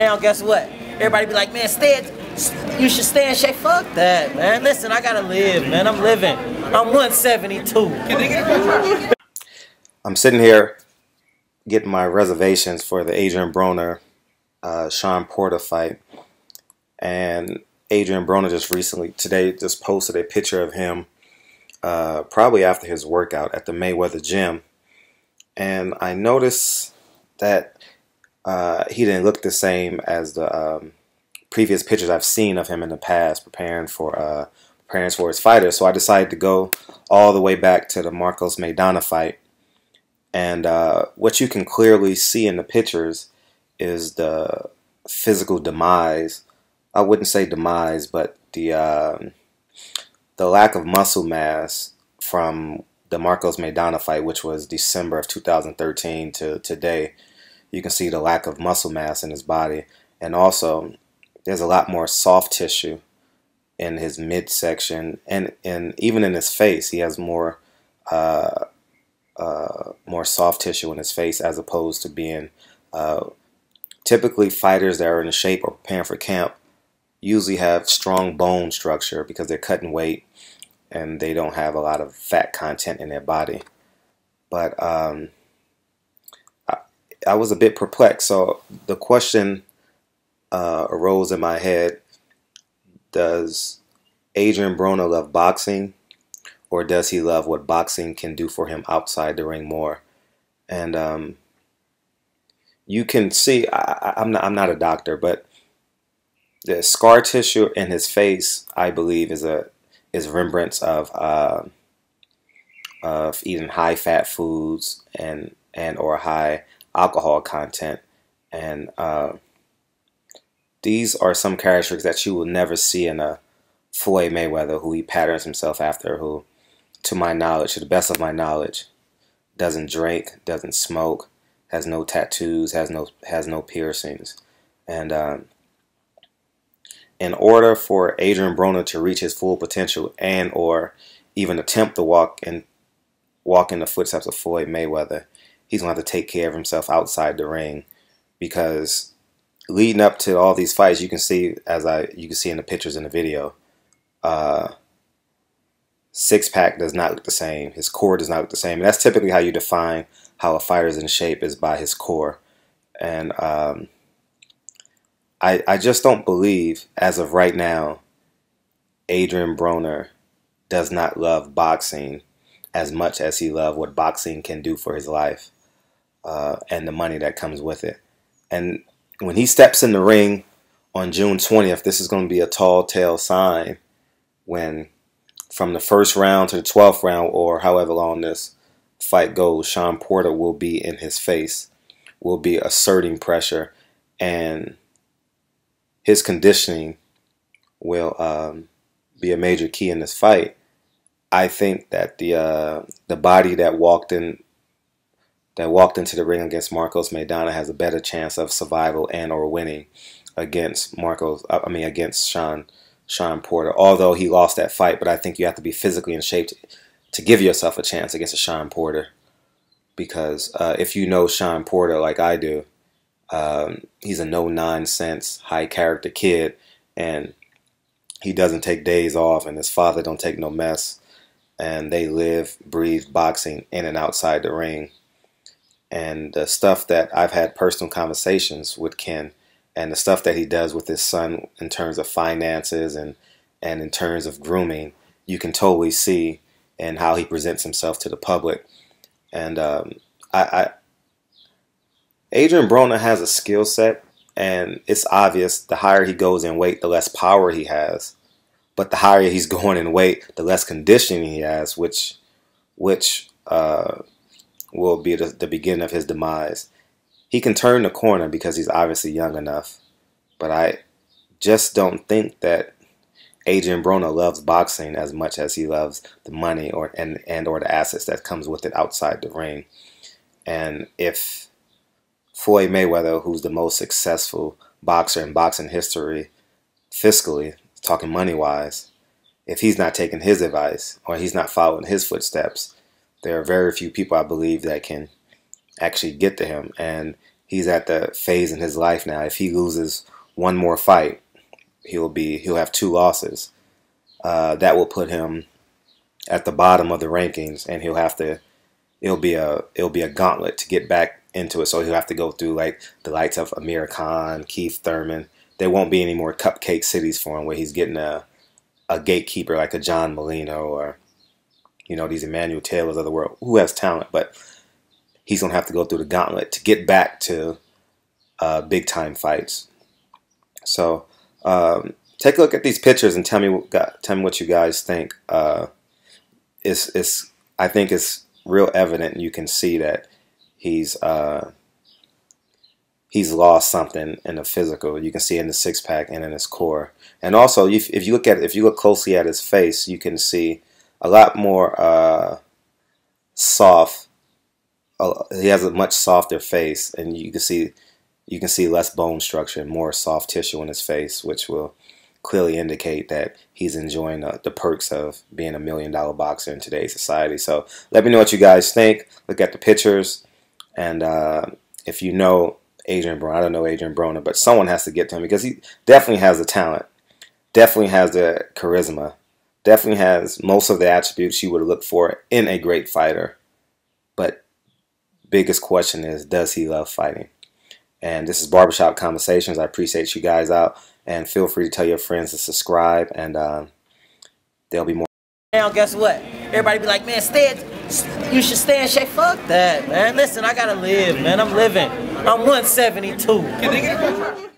Now, guess what? Everybody be like, man, you should stay in shape. Fuck that, man. Listen, I gotta live, man. I'm living. I'm 172. I'm sitting here getting my reservations for the Adrien Broner Shawn Porter fight, and Adrien Broner just posted a picture of him probably after his workout at the Mayweather gym, and I noticed that he didn't look the same as the previous pictures I've seen of him in the past preparing for his fighters. So I decided to go all the way back to the Marcos Maidana fight. And what you can clearly see in the pictures is the physical demise. I wouldn't say demise, but the lack of muscle mass from the Marcos Maidana fight, which was December of 2013 to today. You can see the lack of muscle mass in his body, and also there's a lot more soft tissue in his midsection, and even in his face. He has more soft tissue in his face, as opposed to being typically fighters that are in shape or preparing for camp usually have strong bone structure because they're cutting weight and they don't have a lot of fat content in their body. But I was a bit perplexed. So the question arose in my head: does Adrien Broner love boxing, or does he love what boxing can do for him outside the ring more? And you can see, I'm not a doctor, but the scar tissue in his face, I believe, is remembrance of eating high fat foods and or high alcohol content, and these are some characteristics that you will never see in a Floyd Mayweather, who he patterns himself after, who, to my knowledge, to the best of my knowledge, doesn't drink, doesn't smoke, has no tattoos, has no piercings. And in order for Adrien Broner to reach his full potential and or even attempt to walk in the footsteps of Floyd Mayweather, he's going to have to take care of himself outside the ring, because leading up to all these fights, you can see in the pictures in the video, six-pack does not look the same. His core does not look the same. And that's typically how you define how a fighter is in shape, is by his core. And I just don't believe, as of right now, Adrien Broner does not love boxing as much as he loves what boxing can do for his life, and the money that comes with it. And when he steps in the ring on June 20th, this is going to be a tall tale sign when, from the first round to the 12th round, or however long this fight goes, Shawn Porter will be in his face, will be asserting pressure, and his conditioning will be a major key in this fight. I think that the body that walked into the ring against Marcos Maidana has a better chance of survival and or winning against Shawn Porter. Although he lost that fight, but I think you have to be physically in shape to give yourself a chance against a Shawn Porter, because if you know Shawn Porter like I do, he's a no-nonsense, high-character kid, and he doesn't take days off, and his father don't take no mess, and they live, breathe boxing in and outside the ring. And the stuff that I've had personal conversations with Ken, and the stuff that he does with his son in terms of finances and in terms of grooming, you can totally see in how he presents himself to the public. And Adrien Broner has a skill set, and it's obvious the higher he goes in weight, the less power he has. But the higher he's going in weight, the less conditioning he has, which will be the beginning of his demise. He can turn the corner because he's obviously young enough, but I just don't think that Adrien Broner loves boxing as much as he loves the money or the assets that comes with it outside the ring. And if Floyd Mayweather, who's the most successful boxer in boxing history, fiscally, talking money-wise, if he's not taking his advice or he's not following his footsteps, there are very few people, I believe, that can actually get to him. And he's at the phase in his life now. If he loses one more fight, he'll have 2 losses. That will put him at the bottom of the rankings, and it'll be a gauntlet to get back into it. So he'll have to go through like the likes of Amir Khan, Keith Thurman. There won't be any more cupcake cities for him where he's getting a gatekeeper like a John Molino or, you know, these Emmanuel Taylors of the world who has talent, but he's gonna have to go through the gauntlet to get back to big time fights. So take a look at these pictures and tell me what you guys think. I think it's real evident. You can see that he's lost something in the physical. You can see it in the six-pack and in his core. And also, if you look closely at his face, you can see a lot more soft. He has a much softer face, and you can see less bone structure and more soft tissue in his face, which will clearly indicate that he's enjoying the perks of being $1 million boxer in today's society. So let me know what you guys think. Look at the pictures, and if you know Adrien Broner, I don't know Adrien Broner, but someone has to get to him because he definitely has the talent, definitely has the charisma, definitely has most of the attributes you would look for in a great fighter. But biggest question is, does he love fighting? And this is Barbershop Conversations. I appreciate you guys out, and feel free to tell your friends to subscribe, and there'll be more. Now, guess what? Everybody be like, man, you should stay in shape. Fuck that, man. Listen, I gotta live, man. I'm living. I'm 172.